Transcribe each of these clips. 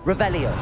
Revelio.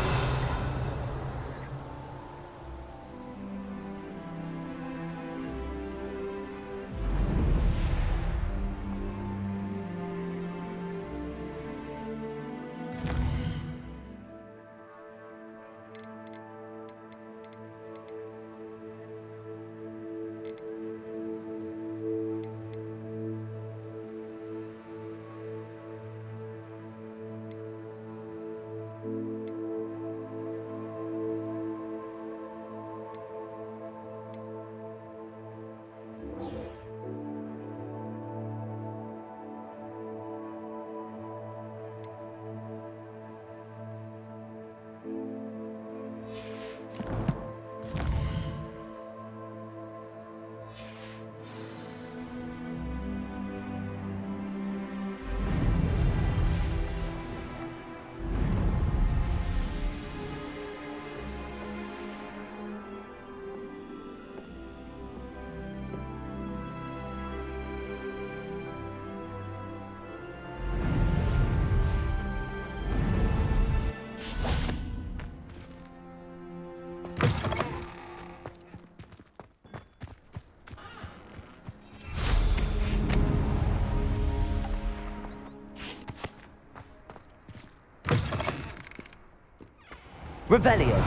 Revelio.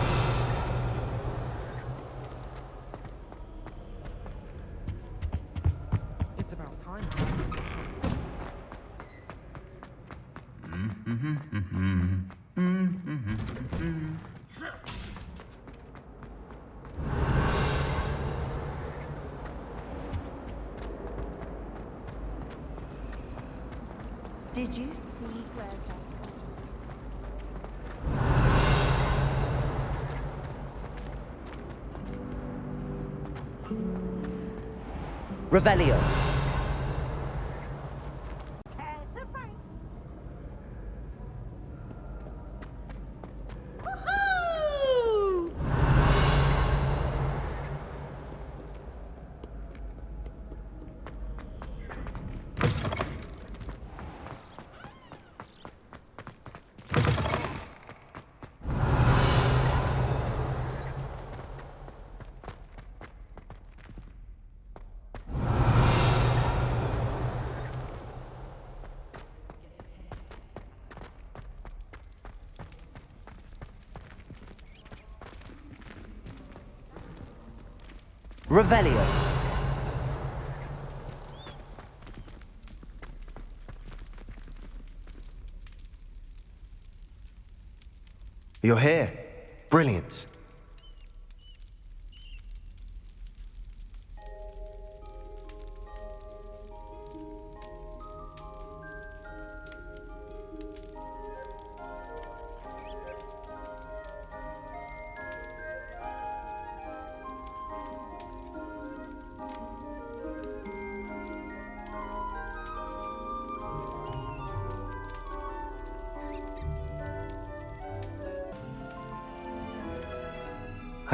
It's about time. Did you see where that Revelio. Revelio. You're here. Brilliant.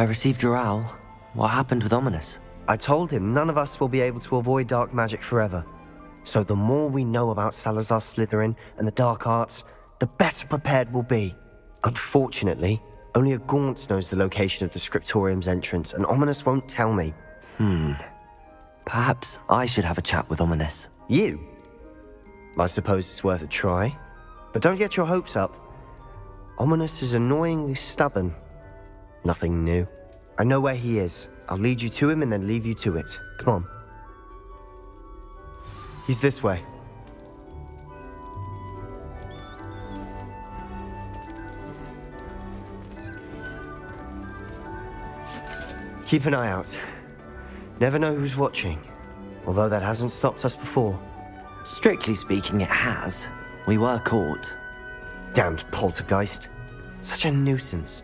I received your owl. What happened with Ominous? I told him none of us will be able to avoid dark magic forever. So the more we know about Salazar Slytherin and the dark arts, the better prepared we'll be. Unfortunately, only a Gaunt knows the location of the Scriptorium's entrance, and Ominous won't tell me. Perhaps I should have a chat with Ominous. You? I suppose it's worth a try. But don't get your hopes up. Ominous is annoyingly stubborn. Nothing new. I know where he is. I'll lead you to him and then leave you to it. Come on. He's this way. Keep an eye out. Never know who's watching. Although that hasn't stopped us before. Strictly speaking, it has. We were caught. Damned poltergeist. Such a nuisance.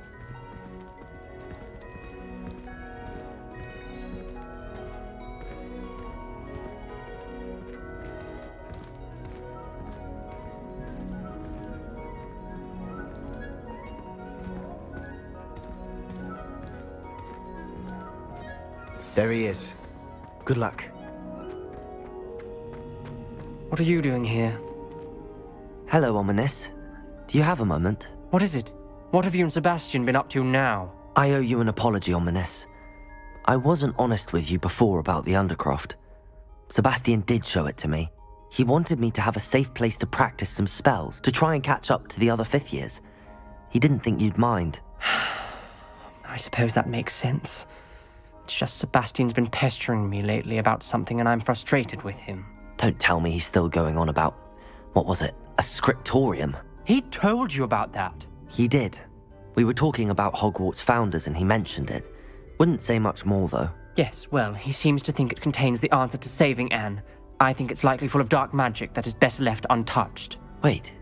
There he is. Good luck. What are you doing here? Hello, Ominous. Do you have a moment? What is it? What have you and Sebastian been up to now? I owe you an apology, Ominous. I wasn't honest with you before about the Undercroft. Sebastian did show it to me. He wanted me to have a safe place to practice some spells to try and catch up to the other 5th years. He didn't think you'd mind. I suppose that makes sense. It's just Sebastian's been pestering me lately about something and I'm frustrated with him. Don't tell me he's still going on about, what was it, a scriptorium? He told you about that. He did. We were talking about Hogwarts founders and he mentioned it. Wouldn't say much more though. Yes, well, he seems to think it contains the answer to saving Anne. I think it's likely full of dark magic that is better left untouched. Wait,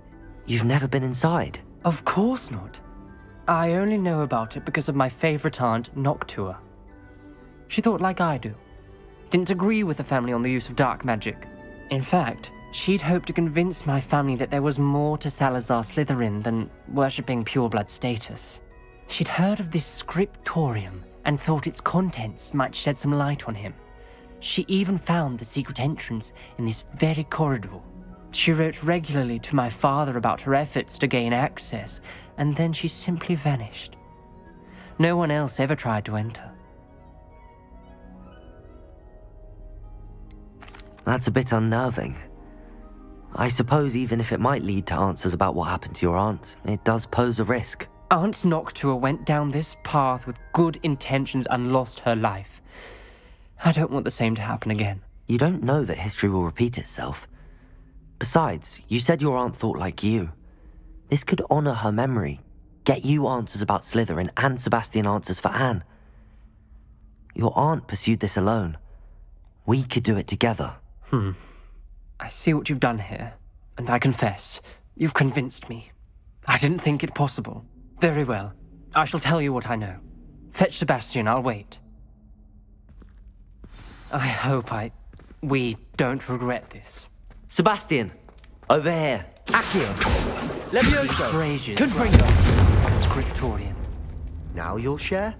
you've never been inside? Of course not. I only know about it because of my favorite aunt, Noctua. She thought like I do. Didn't agree with the family on the use of dark magic. In fact, she'd hoped to convince my family that there was more to Salazar Slytherin than worshipping pureblood status. She'd heard of this scriptorium and thought its contents might shed some light on him. She even found the secret entrance in this very corridor. She wrote regularly to my father about her efforts to gain access, and then she simply vanished. No one else ever tried to enter. That's a bit unnerving. I suppose even if it might lead to answers about what happened to your aunt, it does pose a risk. Aunt Noctua went down this path with good intentions and lost her life. I don't want the same to happen again. You don't know that history will repeat itself. Besides, you said your aunt thought like you. This could honor her memory, get you answers about Slytherin and Sebastian answers for Anne. Your aunt pursued this alone. We could do it together. I see what you've done here, and I confess, you've convinced me. I didn't think it possible. Very well. I shall tell you what I know. Fetch Sebastian, I'll wait. I hope we don't regret this. Sebastian! Over here! Accio! Levioso! Braziers Confringo! to the scriptorium. Now you'll share?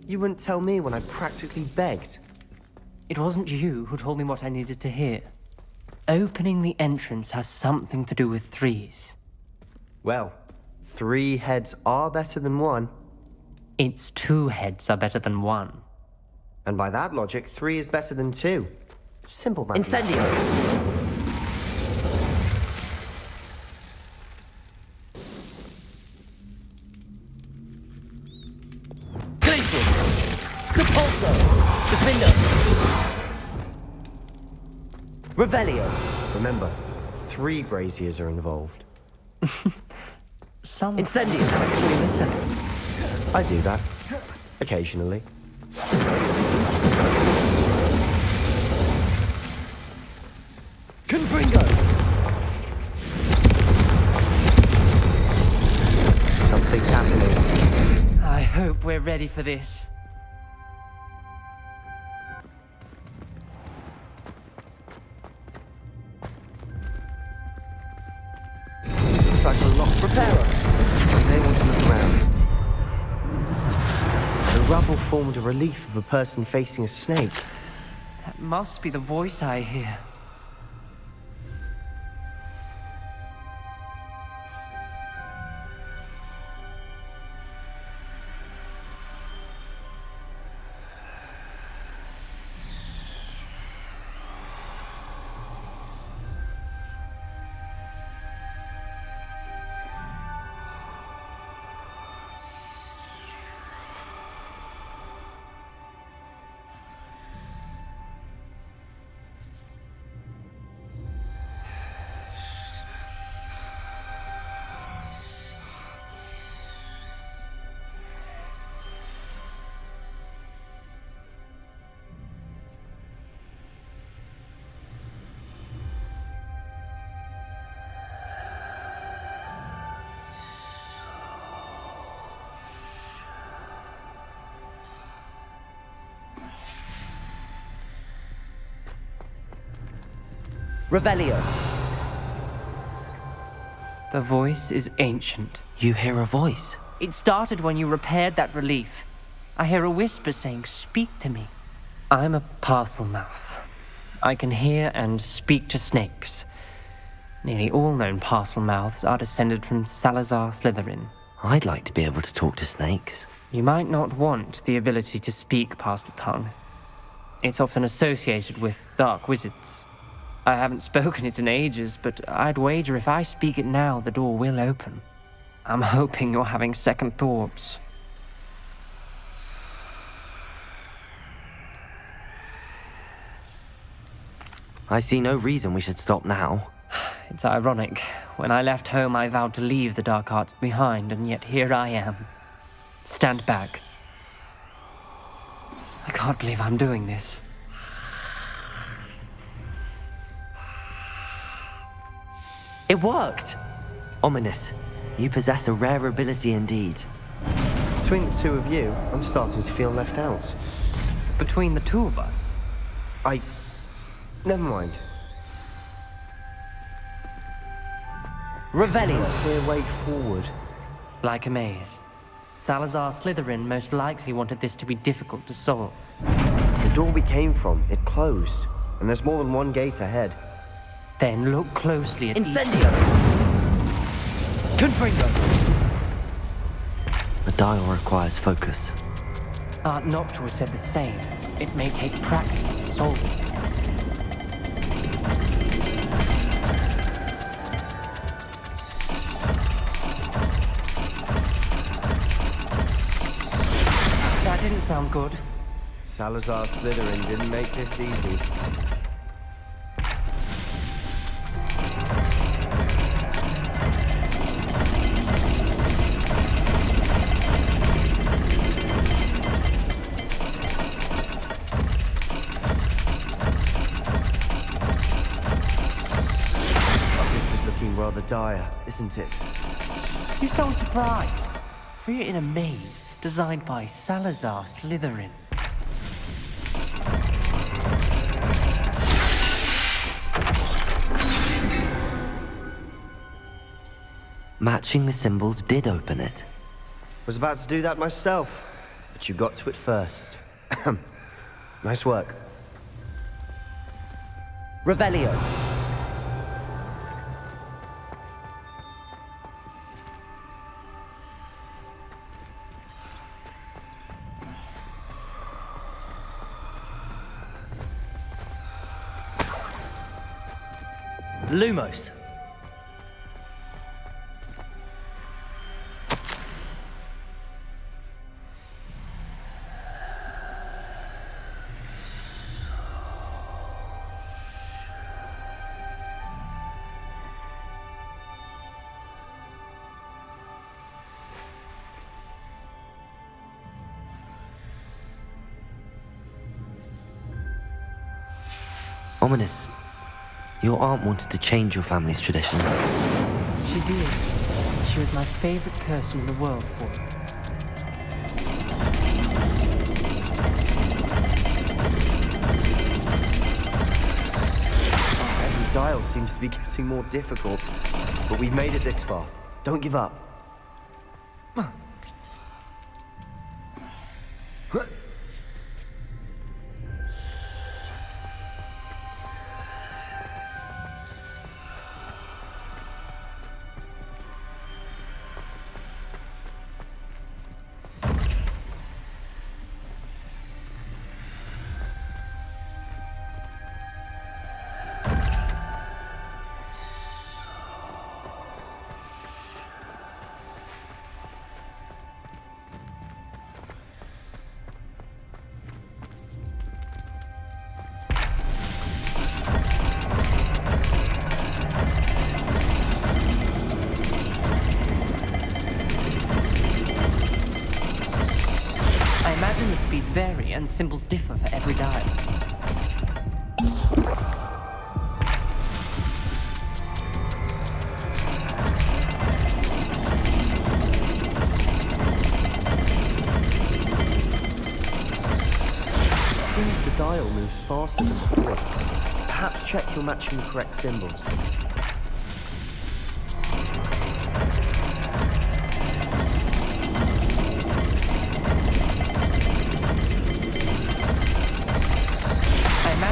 You wouldn't tell me when I practically begged. It wasn't you who told me what I needed to hear. Opening the entrance has something to do with threes. Well, 3 heads are better than 1. Its 2 heads are better than 1. And by that logic, 3 is better than 2. Simple math. Incendio! Glacius! Repulso! Defendo! Revelio! Remember, 3 braziers are involved. Some Incendio! actually listen. I do that. Occasionally. Confringo! Something's happening. I hope we're ready for this. Looks like a lock. Preparo! I may want to look around. The rubble formed a relief of a person facing a snake. That must be the voice I hear. Revelio! The voice is ancient. You hear a voice. It started when you repaired that relief. I hear a whisper saying, "Speak to me." I'm a parcel mouth. I can hear and speak to snakes. Nearly all known parcel mouths are descended from Salazar Slytherin. I'd like to be able to talk to snakes. You might not want the ability to speak past the tongue. It's often associated with dark wizards. I haven't spoken it in ages, but I'd wager if I speak it now, the door will open. I'm hoping you're having second thoughts. I see no reason we should stop now. It's ironic. When I left home, I vowed to leave the dark arts behind, and yet here I am. Stand back. I can't believe I'm doing this. It worked! Ominous, you possess a rare ability indeed. Between the two of you, I'm starting to feel left out. Between the two of us? Never mind. Revelio. Clear way forward. Like a maze. Salazar Slytherin most likely wanted this to be difficult to solve. The door we came from, it closed. And there's more than one gate ahead. Then look closely at Incendio. Confringo. The dial requires focus. Aunt Noctua said the same. It may take practice to solve it. That didn't sound good. Salazar Slytherin didn't make this easy. This is looking rather dire, isn't it? You sound surprised. For you're in a maze designed by Salazar Slytherin. Matching the symbols did open it. Was about to do that myself, but you got to it first. Nice work. Revelio. Lumos. Ominous, your aunt wanted to change your family's traditions. She did. She was my favorite person in the world for it. Every dial seems to be getting more difficult, but we've made it this far. Don't give up. The speeds vary and symbols differ for every dial. It seems the dial moves faster than before. Perhaps check you're matching the correct symbols.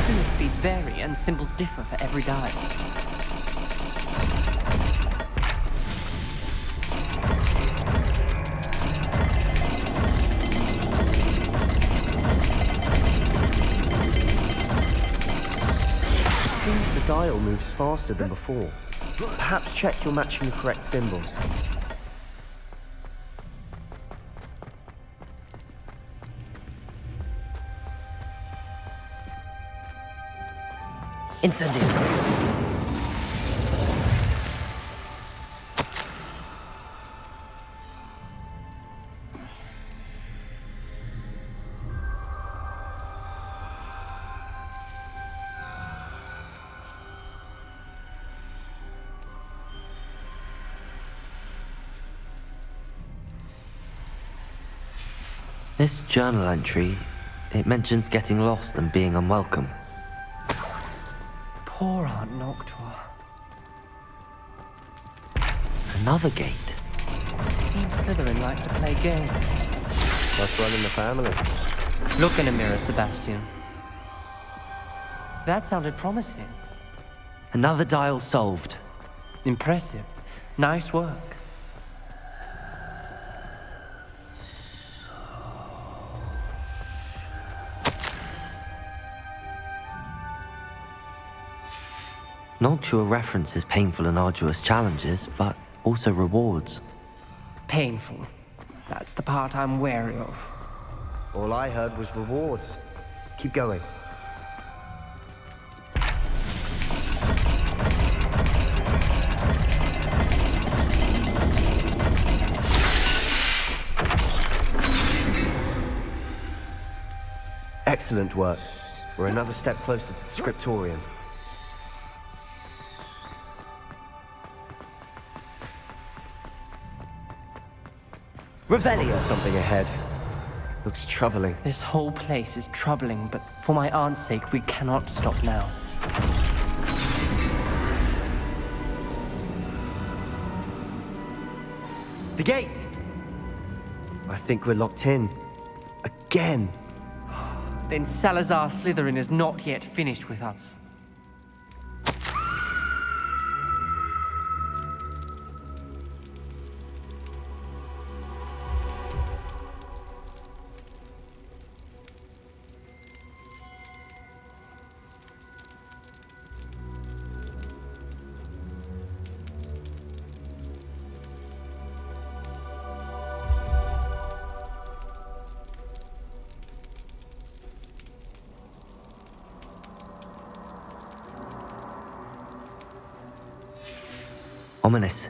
The speeds vary and symbols differ for every dial. dial moves faster than before. Perhaps check you're matching the correct symbols. Incendio. This journal entry, it mentions getting lost and being unwelcome. Poor Aunt Noctua. Another gate. Seems Slytherin like to play games. Must run in the family. Look in a mirror, Sebastian. That sounded promising. Another dial solved. Impressive. Nice work. Noctua references painful and arduous challenges, but also rewards. Painful. That's the part I'm wary of. All I heard was rewards. Keep going. Excellent work. We're another step closer to the scriptorium. Revelio. There's something ahead. Looks troubling. This whole place is troubling, but for my aunt's sake, we cannot stop now. The gate! I think we're locked in. Again. Then Salazar Slytherin is not yet finished with us. Ominous.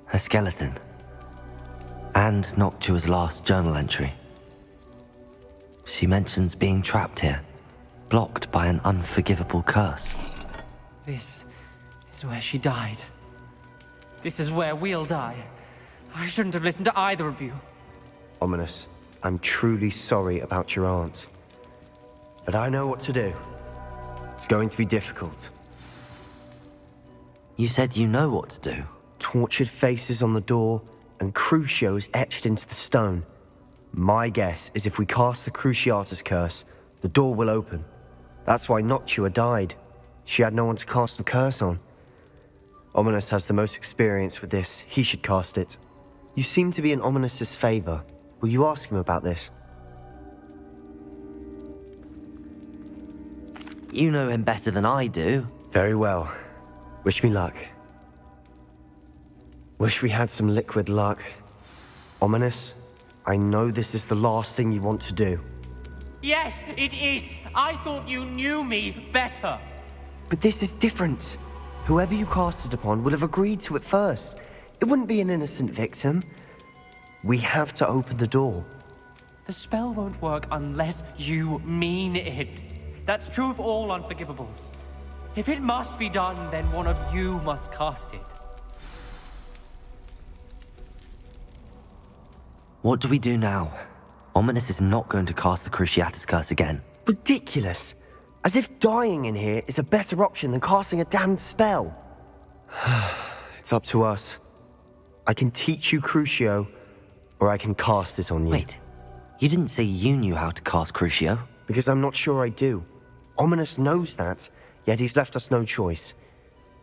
Her skeleton. And Noctua's last journal entry. She mentions being trapped here, blocked by an unforgivable curse. This is where she died. This is where we'll die. I shouldn't have listened to either of you. Ominous, I'm truly sorry about your aunt. But I know what to do. It's going to be difficult. You said you know what to do. Tortured faces on the door and Crucios etched into the stone. My guess is if we cast the Cruciatus curse, the door will open. That's why Noctua died. She had no one to cast the curse on. Ominous has the most experience with this. He should cast it. You seem to be in Ominous's favor. Will you ask him about this? You know him better than I do. Very well. Wish me luck. Wish we had some liquid luck. Ominous, I know this is the last thing you want to do. Yes, it is. I thought you knew me better. But this is different. Whoever you cast it upon would have agreed to it first. It wouldn't be an innocent victim. We have to open the door. The spell won't work unless you mean it. That's true of all unforgivables. If it must be done, then one of you must cast it. What do we do now? Ominous is not going to cast the Cruciatus curse again. Ridiculous. As if dying in here is a better option than casting a damned spell. It's up to us. I can teach you Crucio, or I can cast it on you. Wait, you didn't say you knew how to cast Crucio? Because I'm not sure I do. Ominous knows that, yet he's left us no choice.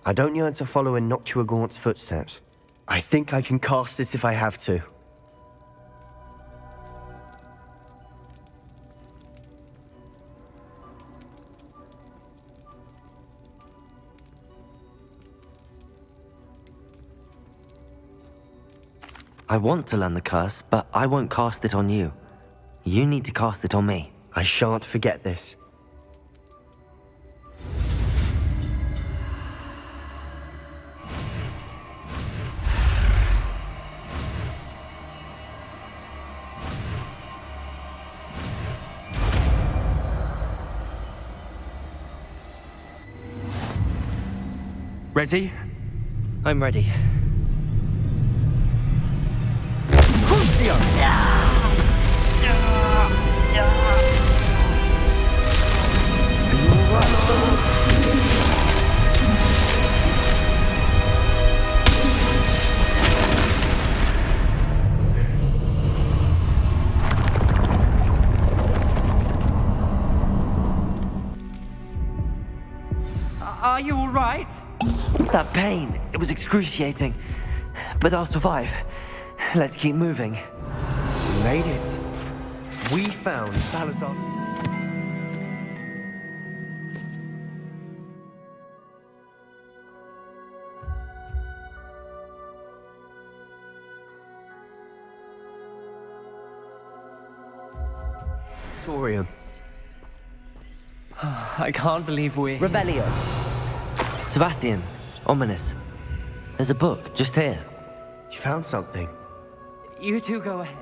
I don't yearn to follow in Noctua Gaunt's footsteps. I think I can cast it if I have to. I want to learn the curse, but I won't cast it on you. You need to cast it on me. I shan't forget this. Ready? I'm ready. Are you all right? That pain, it was excruciating. But I'll survive. Let's keep moving. We made it. We found Salazar. Torium. I can't believe we... Revelio. Sebastian, ominous. There's a book just here. You found something. You two go ahead.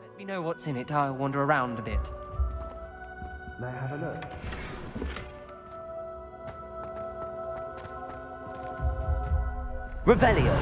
Let me know what's in it. I'll wander around a bit. May I have a look? Revelio.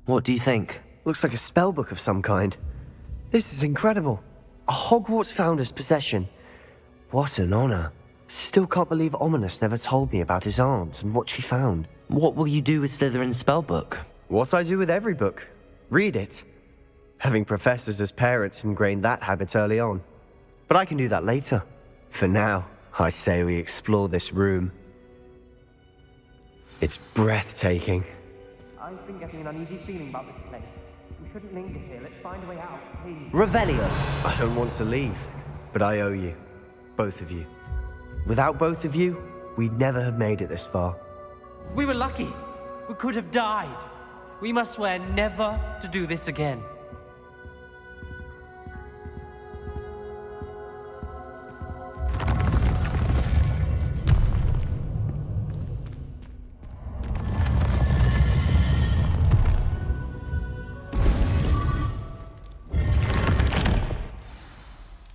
What do you think? Looks like a spellbook of some kind. This is incredible. A Hogwarts founder's possession. What an honor. Still can't believe Ominous never told me about his aunt and what she found. What will you do with Slytherin's spellbook? What I do with every book. Read it. Having professors as parents ingrained that habit early on. But I can do that later. For now, I say we explore this room. It's breathtaking. I've been getting an uneasy feeling about this place. We shouldn't linger here. Let's find a way out, please. Revelio. I don't want to leave, but I owe you. Both of you. Without both of you, we'd never have made it this far. We were lucky. We could have died. We must swear never to do this again.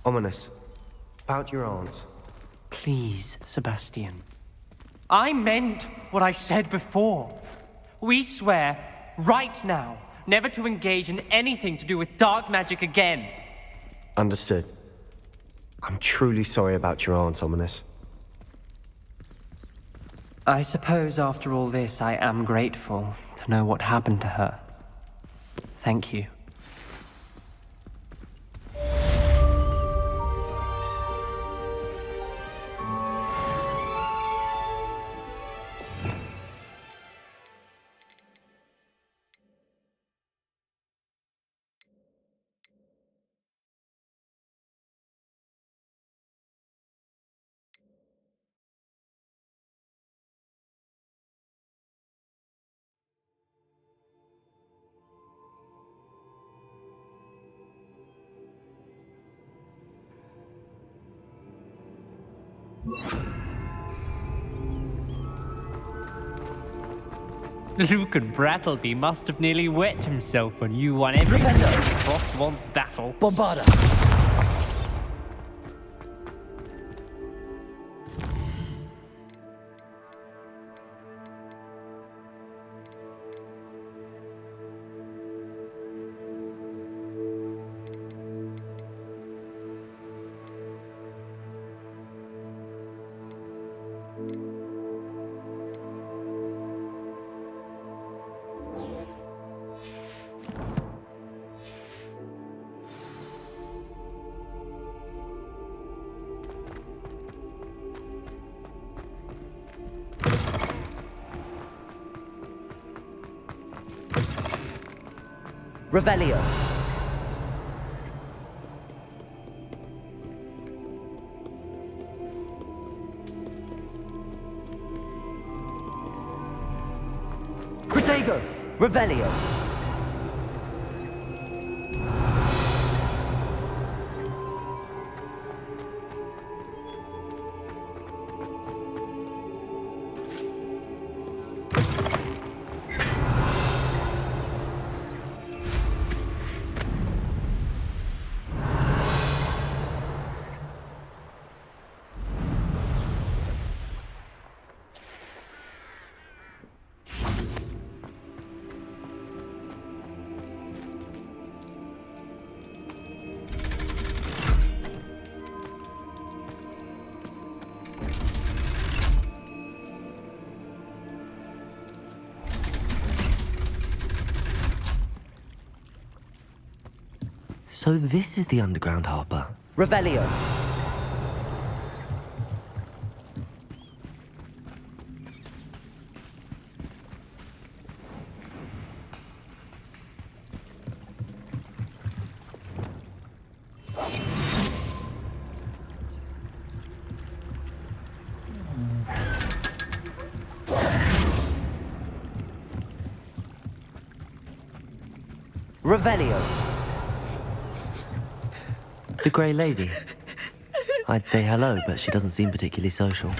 Ominous. About your aunt. Please, Sebastian. I meant what I said before. We swear, right now, never to engage in anything to do with dark magic again. Understood. I'm truly sorry about your aunt, Ominous. I suppose after all this, I am grateful to know what happened to her. Thank you. Luke and Brattleby must have nearly wet himself when you won every boss wants battle. Bombarda. Revelio. Protego. Revelio. So this is the underground harbour. Revelio. Revelio. The Grey Lady. I'd say hello, but she doesn't seem particularly social.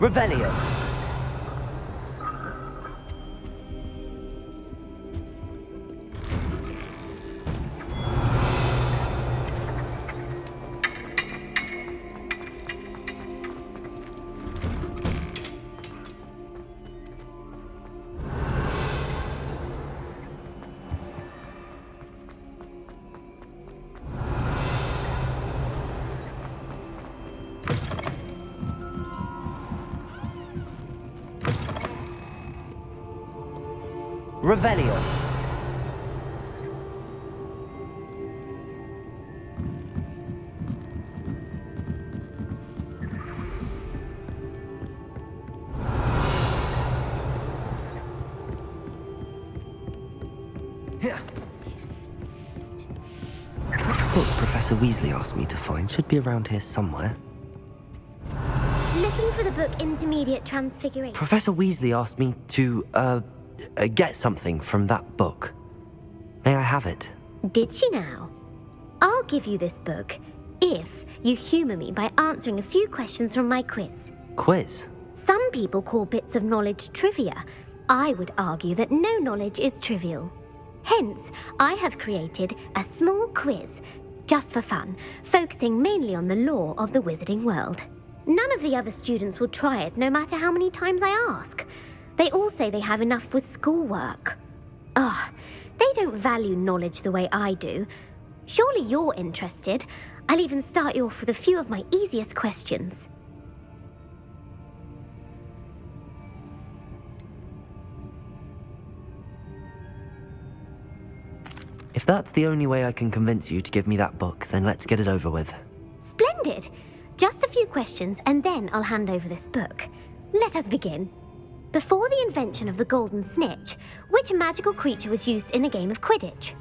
Revelio. Revelio. The book Professor Weasley asked me to find should be around here somewhere. Looking for the book Intermediate Transfiguration. Professor Weasley asked me to, get something from that book. May I have it? Did she now? I'll give you this book if you humour me by answering a few questions from my quiz. Quiz? Some people call bits of knowledge trivia. I would argue that no knowledge is trivial. Hence, I have created a small quiz just for fun, focusing mainly on the lore of the wizarding world. None of the other students will try it, no matter how many times I ask. They all say they have enough with schoolwork. Ugh, they don't value knowledge the way I do. Surely you're interested. I'll even start you off with a few of my easiest questions. If that's the only way I can convince you to give me that book, then let's get it over with. Splendid! Just a few questions and then I'll hand over this book. Let us begin. Before the invention of the golden snitch, which magical creature was used in a game of Quidditch?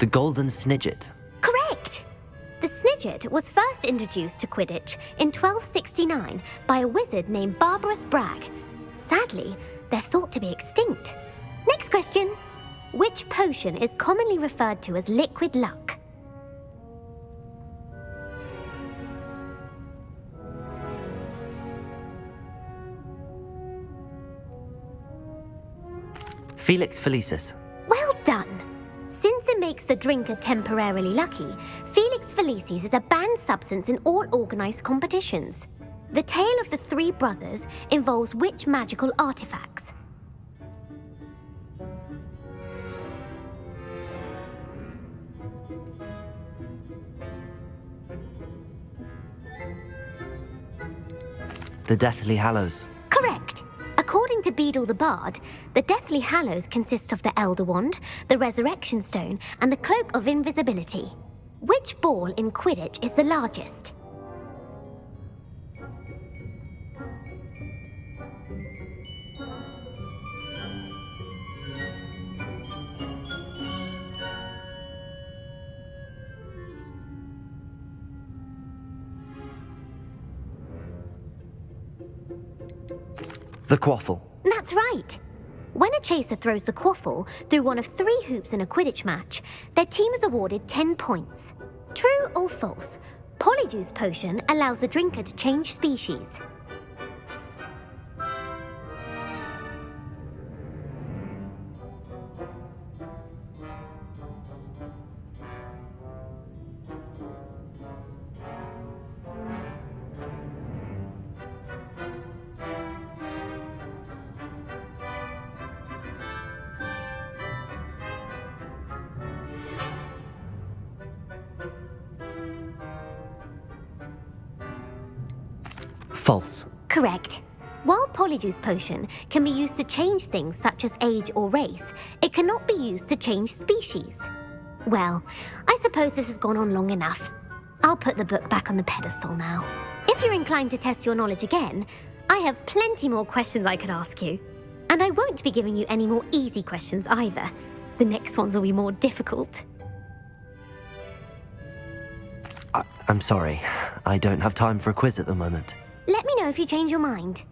The Golden Snidget. Correct! The Snidget was first introduced to Quidditch in 1269 by a wizard named Barbarous Bragg. Sadly, they're thought to be extinct. Next question. Which potion is commonly referred to as liquid luck? Felix Felicis. Well done! Since it makes the drinker temporarily lucky, Felix Felicis is a banned substance in all organized competitions. The tale of the three brothers involves which magical artifacts? The Deathly Hallows. Correct! According to Beadle the Bard, the Deathly Hallows consists of the Elder Wand, the Resurrection Stone, and the Cloak of Invisibility. Which ball in Quidditch is the largest? The Quaffle. That's right. When a chaser throws the quaffle through one of 3 hoops in a Quidditch match, their team is awarded 10 points. True or false? Polyjuice Potion allows the drinker to change species. False. Correct. While Polyjuice Potion can be used to change things such as age or race, it cannot be used to change species. Well, I suppose this has gone on long enough. I'll put the book back on the pedestal now. If you're inclined to test your knowledge again, I have plenty more questions I could ask you. And I won't be giving you any more easy questions either. The next ones will be more difficult. I'm sorry. I don't have time for a quiz at the moment. Let me know if you change your mind.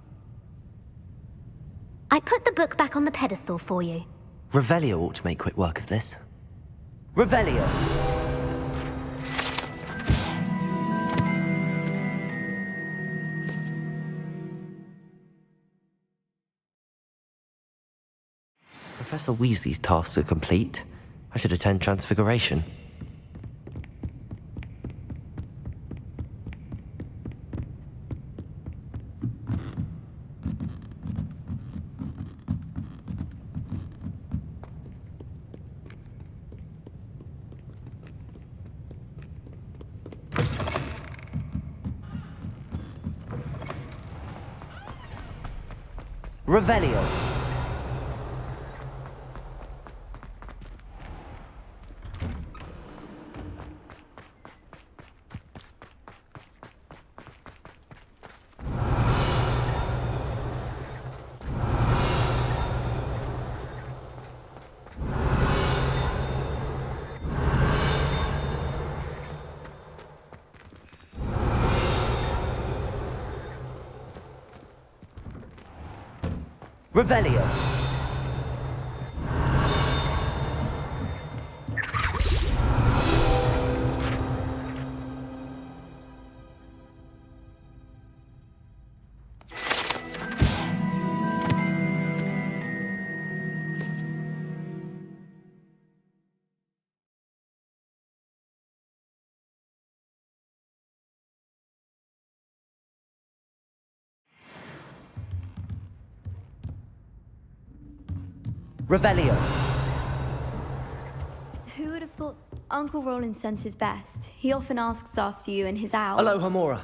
I put the book back on the pedestal for you. Revelio ought to make quick work of this. Revelio. Professor Weasley's tasks are complete. I should attend Transfiguration. Revelio. Revelio. Revelio. Who would have thought Uncle Roland sends his best? He often asks after you in his hours. Hello, Hamora.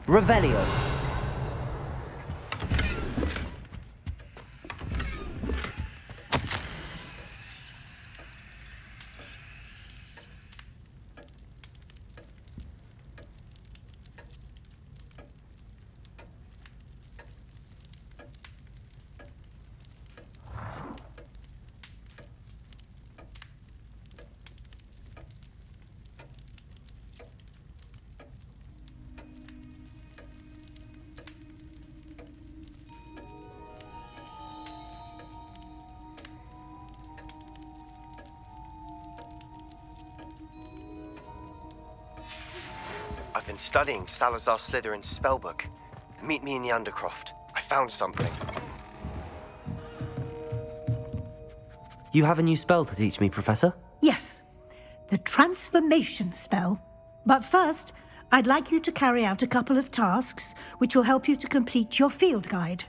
Revelio. I've been studying Salazar Slytherin's spellbook. Meet me in the Undercroft. I found something. You have a new spell to teach me, Professor? Yes, the transformation spell. But first, I'd like you to carry out a couple of tasks which will help you to complete your field guide.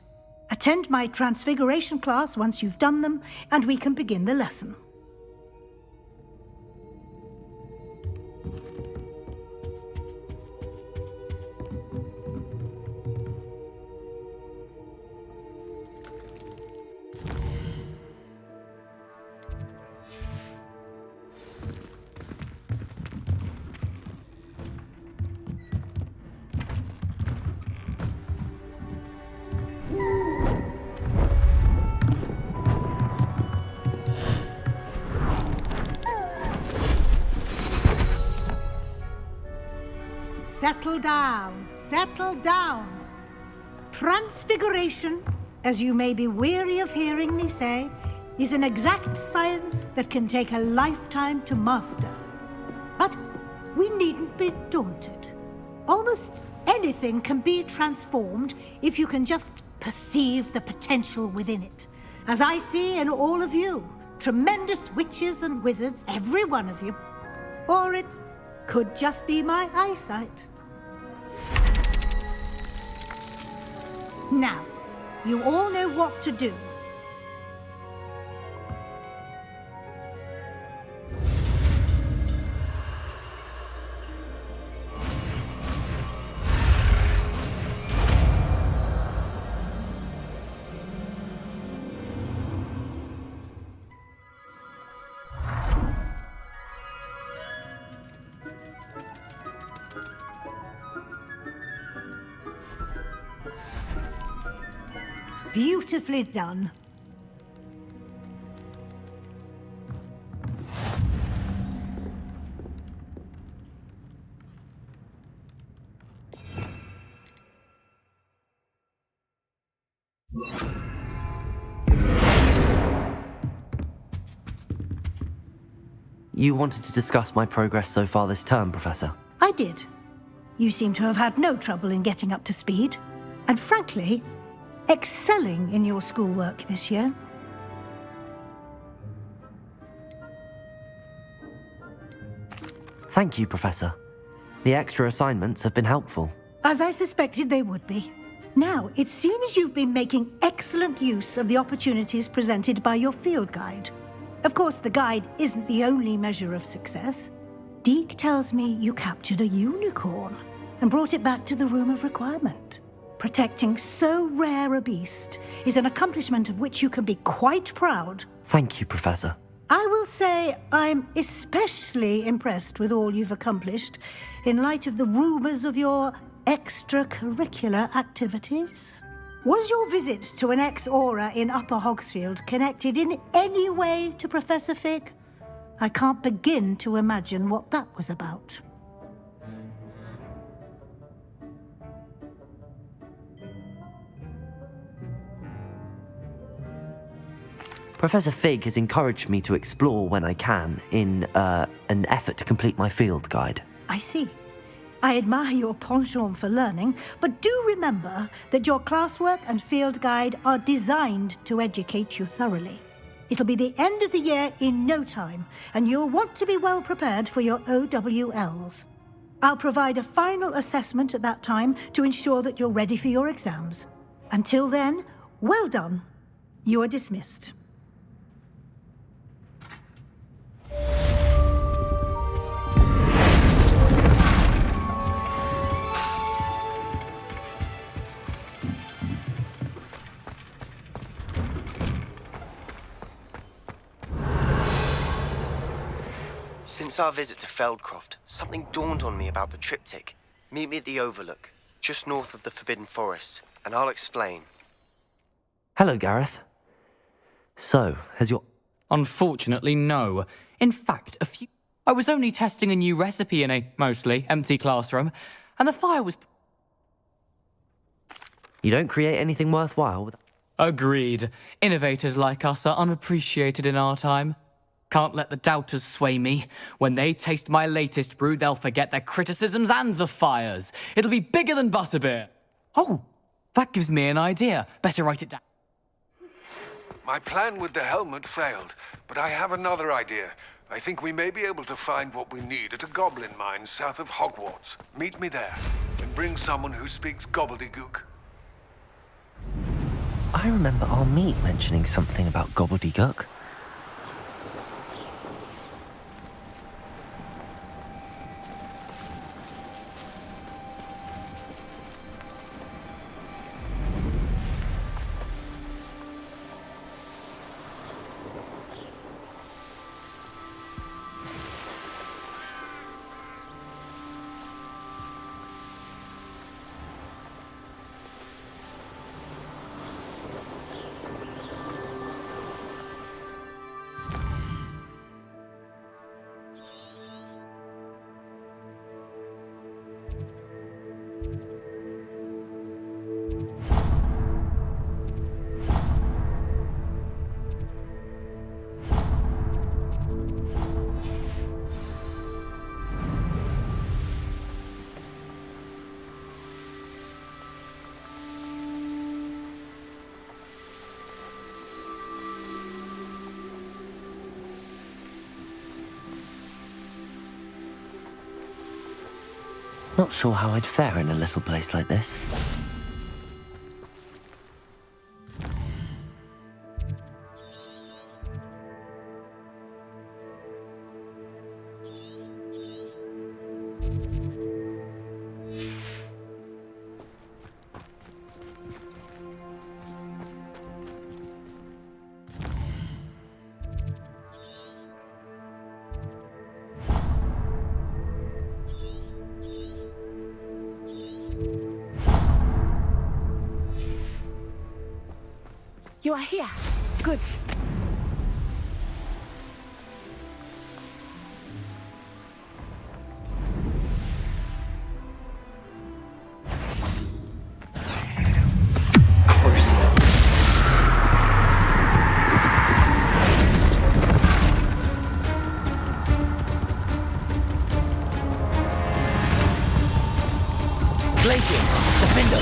Attend my transfiguration class once you've done them, and we can begin the lesson. settle down. Settle down. Transfiguration, as you may be weary of hearing me say, is an exact science that can take a lifetime to master. But we needn't be daunted. Almost anything can be transformed if you can just perceive the potential within it. As I see in all of you, tremendous witches and wizards, every one of you. Or it could just be my eyesight. Now, you all know what to do. Beautifully done. You wanted to discuss my progress so far this term, Professor? I did. You seem to have had no trouble in getting up to speed. And frankly, excelling in your schoolwork this year. Thank you, Professor. The extra assignments have been helpful. As I suspected they would be. Now, it seems you've been making excellent use of the opportunities presented by your field guide. Of course, the guide isn't the only measure of success. Deke tells me you captured a unicorn and brought it back to the Room of Requirement. Protecting so rare a beast is an accomplishment of which you can be quite proud. Thank you, Professor. I will say I'm especially impressed with all you've accomplished in light of the rumours of your extracurricular activities. Was your visit to an ex-aura in Upper Hogsfield connected in any way to Professor Fig? I can't begin to imagine what that was about. Professor Fig has encouraged me to explore when I can in an effort to complete my field guide. I see. I admire your penchant for learning, but do remember that your classwork and field guide are designed to educate you thoroughly. It'll be the end of the year in no time, and you'll want to be well prepared for your OWLs. I'll provide a final assessment at that time to ensure that you're ready for your exams. Until then, well done. You are dismissed. Since our visit to Feldcroft, something dawned on me about the triptych. Meet me at the Overlook, just north of the Forbidden Forest, and I'll explain. Hello, Gareth. So, has your... Unfortunately, no. In fact, I was only testing a new recipe in a mostly empty classroom, and the fire was... You don't create anything worthwhile with... Agreed. Innovators like us are unappreciated in our time. Can't let the doubters sway me. When they taste my latest brew, they'll forget their criticisms and the fires. It'll be bigger than butterbeer. Oh, that gives me an idea. Better write it down. My plan with the helmet failed, but I have another idea. I think we may be able to find what we need at a goblin mine south of Hogwarts. Meet me there, and bring someone who speaks gobbledygook. I remember our meet mentioning something about gobbledygook. Not sure how I'd fare in a little place like this. You are here. Good. Glaciers, defender.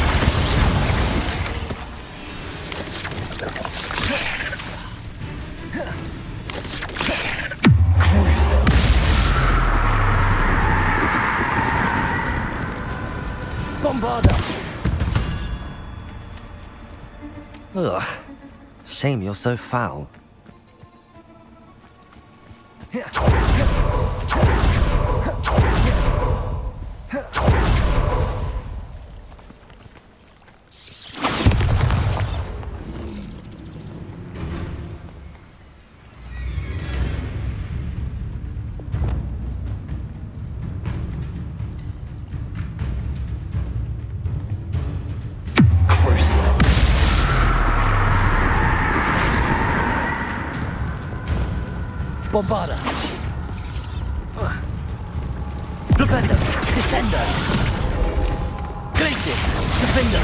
Bombarda! Ugh. Shame you're so foul. Bombarda! Flipendo! Descendo! Glaciers! Defender!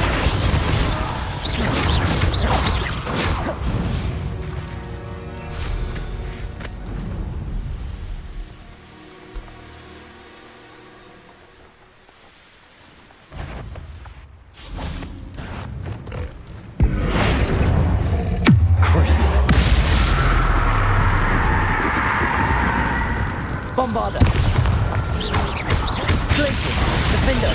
Bombarda! Glaciers! Defender!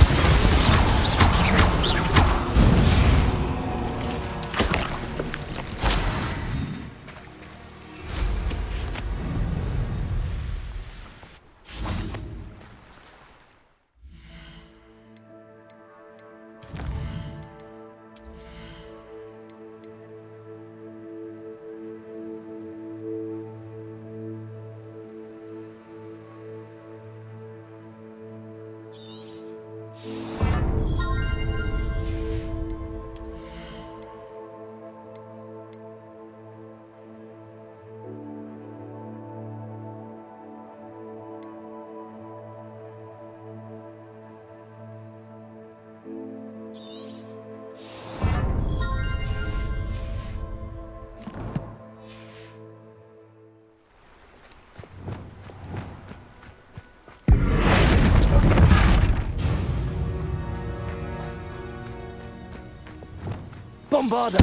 Bombarda!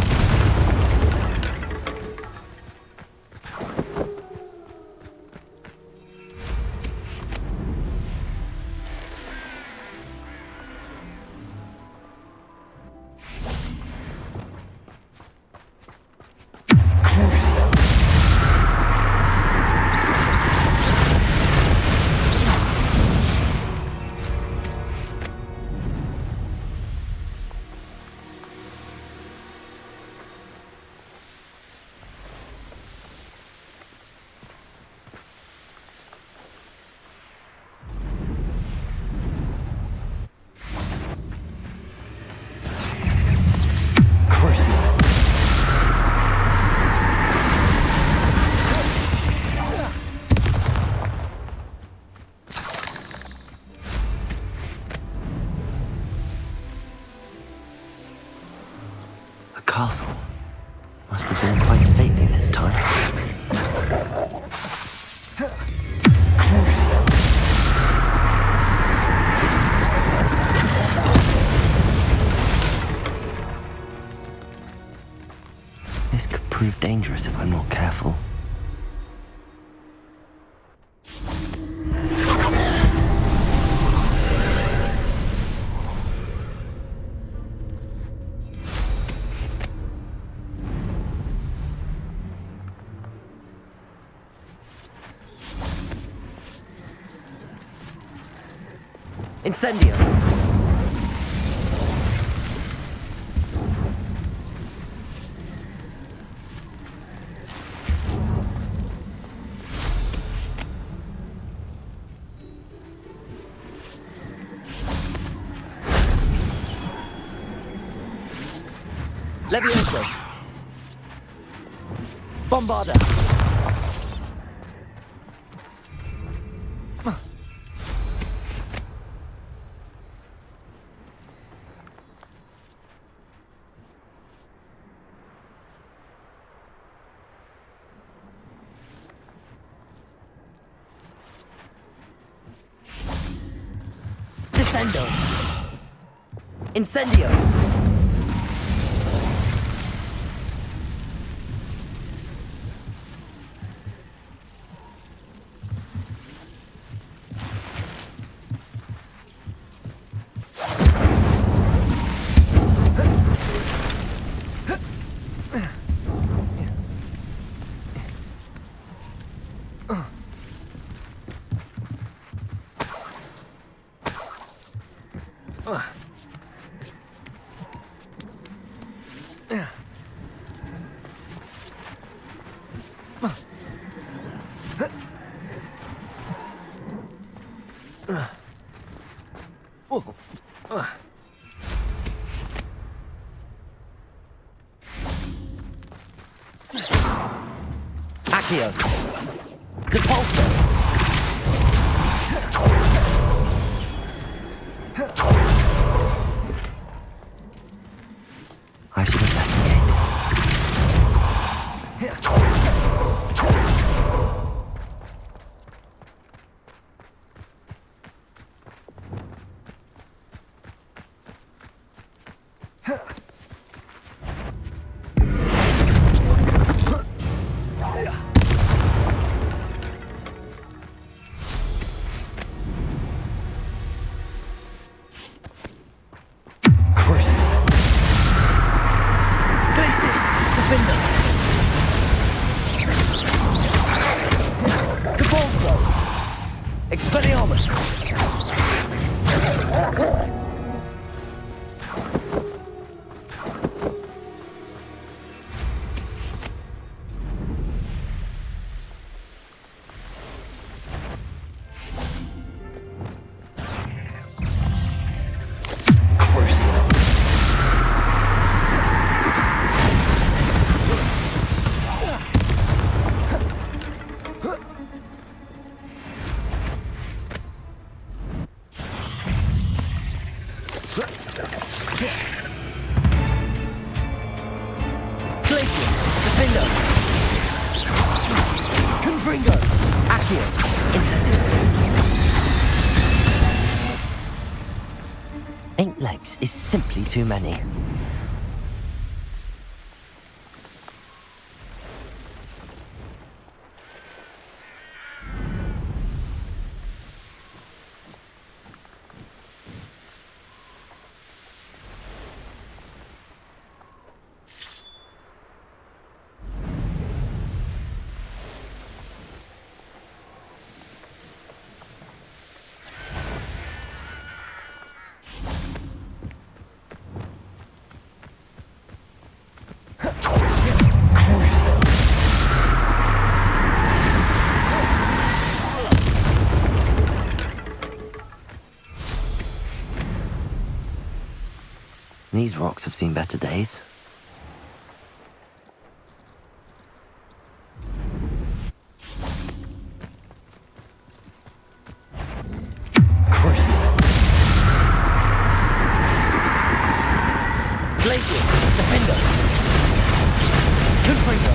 A castle. Must have been quite stately in its time. This could prove dangerous if I'm not careful. Incendio. Levioso. Bombarda. Descendo. Incendio. Accio. Depulso. I should investigate. Glacis. Defender. Depulso. Expelliarmus. Glacius, Defender. Confringo. Accio. Incendio. 8 legs is simply too many. These rocks have seen better days. Glacius, Defender. Confringo.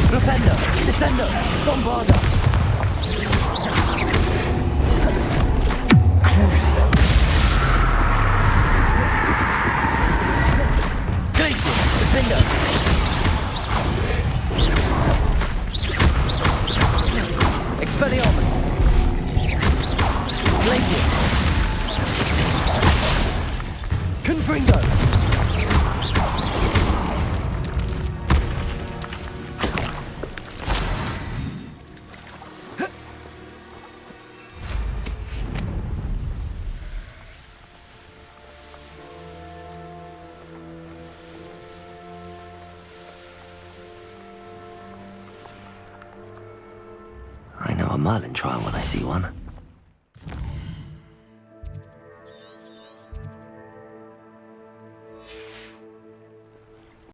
Propendo. Descendo. Bombarda. Crucio. Glacius, Defender. Expelliarmus. Glacius. Confringo. a Merlin trial when I see one.